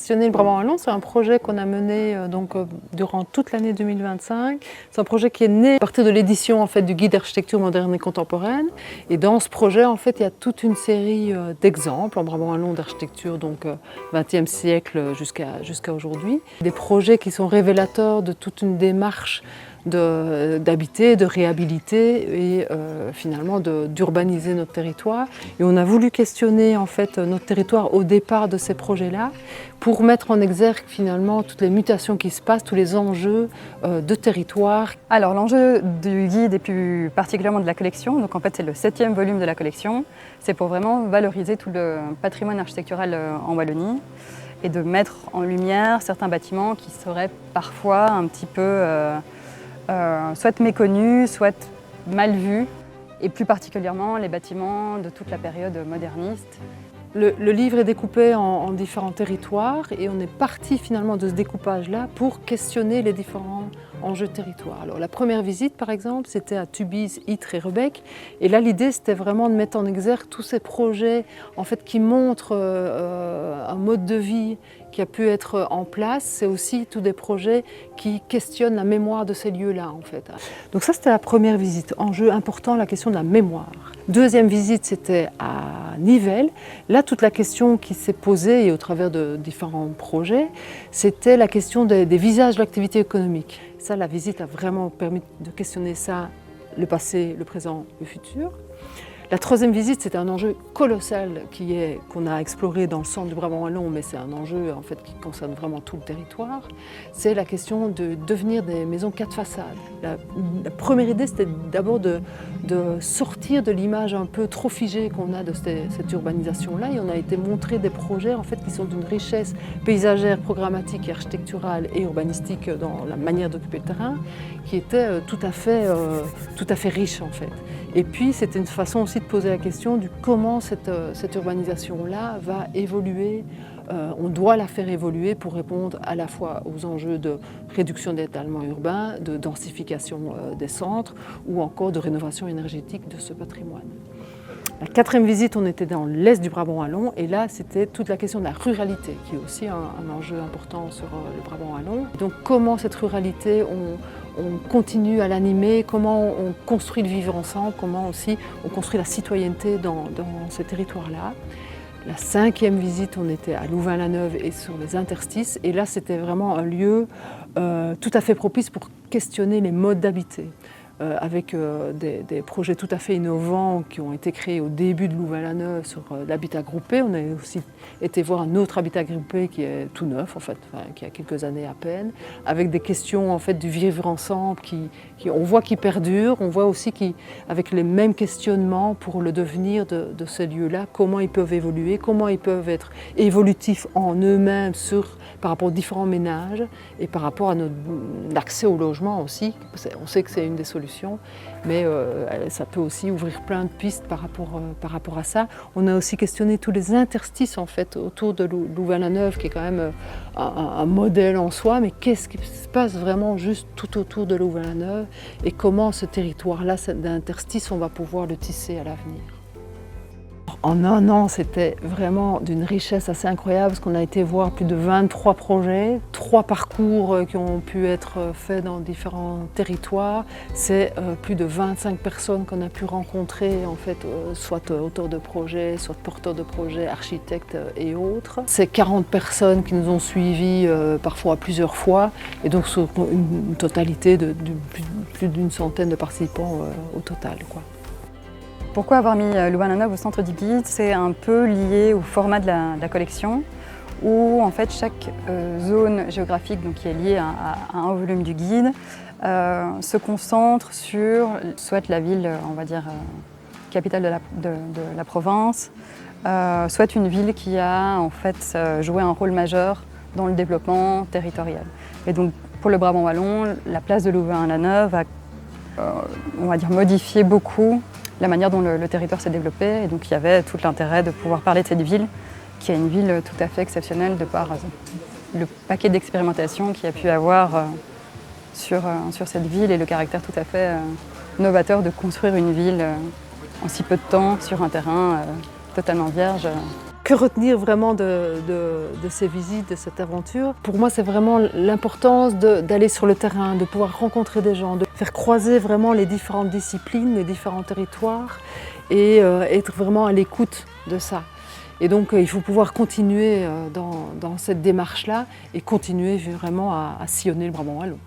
Questionner le Brabant-Wallon, c'est un projet qu'on a mené durant toute l'année 2025. C'est un projet qui est né à partir de l'édition du guide d'architecture moderne et contemporaine. Et dans ce projet, il y a toute une série d'exemples en Brabant-Wallon d'architecture, 20e siècle jusqu'à aujourd'hui. Des projets qui sont révélateurs de toute une démarche d'habiter, de réhabiliter et finalement d'urbaniser notre territoire. Et on a voulu questionner notre territoire au départ de ces projets-là pour mettre en exergue finalement toutes les mutations qui se passent, tous les enjeux de territoire. Alors l'enjeu du guide et plus particulièrement de la collection, donc en fait c'est le 7e volume de la collection, c'est pour vraiment valoriser tout le patrimoine architectural en Wallonie et de mettre en lumière certains bâtiments qui seraient parfois un petit peu soit méconnus, soit mal vus, et plus particulièrement les bâtiments de toute la période moderniste. Le livre est découpé en différents territoires et on est parti finalement de ce découpage-là pour questionner les différents enjeux de territoire. Alors la première visite par exemple, c'était à Tubize, Ytre et Rebec, et là l'idée c'était vraiment de mettre en exergue tous ces projets qui montrent un mode de vie qui a pu être en place. C'est aussi tous des projets qui questionnent la mémoire de ces lieux-là Donc ça c'était la première visite, enjeu important, la question de la mémoire. Deuxième visite c'était à Nivelles. Là toute la question qui s'est posée et au travers de différents projets, c'était la question des visages de l'activité économique. Ça, la visite a vraiment permis de questionner ça, le passé, le présent, le futur. La troisième visite, c'était un enjeu colossal qu'on a exploré dans le centre du Brabant-Wallon, mais c'est un enjeu qui concerne vraiment tout le territoire. C'est la question de devenir des maisons 4 façades. La première idée, c'était d'abord de sortir de l'image un peu trop figée qu'on a de cette urbanisation-là, et on a été montrer des projets qui sont d'une richesse paysagère, programmatique, architecturale et urbanistique dans la manière d'occuper le terrain, qui était tout à fait riche Et puis, c'était une façon aussi de poser la question de comment cette urbanisation-là va évoluer. On doit la faire évoluer pour répondre à la fois aux enjeux de réduction de l'étalement urbain, de densification des centres ou encore de rénovation énergétique de ce patrimoine. La quatrième visite, on était dans l'est du Brabant-Wallon et là, c'était toute la question de la ruralité qui est aussi un enjeu important sur le Brabant-Wallon. Donc comment cette ruralité, on continue à l'animer, comment on construit le vivre ensemble, comment aussi on construit la citoyenneté dans ce territoire-là. La cinquième visite, on était à Louvain-la-Neuve et sur les interstices. Et là, c'était vraiment un lieu tout à fait propice pour questionner les modes d'habiter. Avec des projets tout à fait innovants qui ont été créés au début de Louvain-la-Neuve sur l'habitat groupé. On a aussi été voir un autre habitat groupé qui est tout neuf, qui a quelques années à peine, avec des questions du vivre ensemble on voit qui perdurent, on voit aussi avec les mêmes questionnements pour le devenir de ces lieux-là, comment ils peuvent évoluer, comment ils peuvent être évolutifs en eux-mêmes par rapport aux différents ménages et par rapport à l'accès au logement aussi. On sait que c'est une des solutions, mais ça peut aussi ouvrir plein de pistes par rapport à ça. On a aussi questionné tous les interstices autour de Louvain-la-Neuve, qui est quand même un modèle en soi, mais qu'est-ce qui se passe vraiment juste tout autour de Louvain-la-Neuve et comment ce territoire-là d'interstices, on va pouvoir le tisser à l'avenir. En un an, c'était vraiment d'une richesse assez incroyable parce qu'on a été voir plus de 23 projets, 3 parcours qui ont pu être faits dans différents territoires. C'est plus de 25 personnes qu'on a pu rencontrer, soit auteurs de projets, soit porteurs de projets, architectes et autres. C'est 40 personnes qui nous ont suivis parfois plusieurs fois et donc sur une totalité de plus d'une centaine de participants au total, Pourquoi avoir mis Louvain-la-Neuve au centre du guide? C'est un peu lié au format de la collection, où chaque zone géographique qui est liée à un volume du guide se concentre sur soit la ville, on va dire, capitale de la province, soit une ville qui a joué un rôle majeur dans le développement territorial. Et donc pour le Brabant-Wallon, la place de Louvain-la-Neuve a, on va dire, modifié beaucoup la manière dont le territoire s'est développé. Et donc il y avait tout l'intérêt de pouvoir parler de cette ville, qui est une ville tout à fait exceptionnelle de par le paquet d'expérimentations qu'il y a pu avoir sur cette ville et le caractère tout à fait novateur de construire une ville en si peu de temps sur un terrain totalement vierge. que retenir vraiment de ces visites, de cette aventure? Pour moi, c'est vraiment l'importance d'aller sur le terrain, de pouvoir rencontrer des gens, de faire croiser vraiment les différentes disciplines, les différents territoires et être vraiment à l'écoute de ça. Et donc, il faut pouvoir continuer dans cette démarche-là et continuer vraiment à sillonner le Brabant wallon.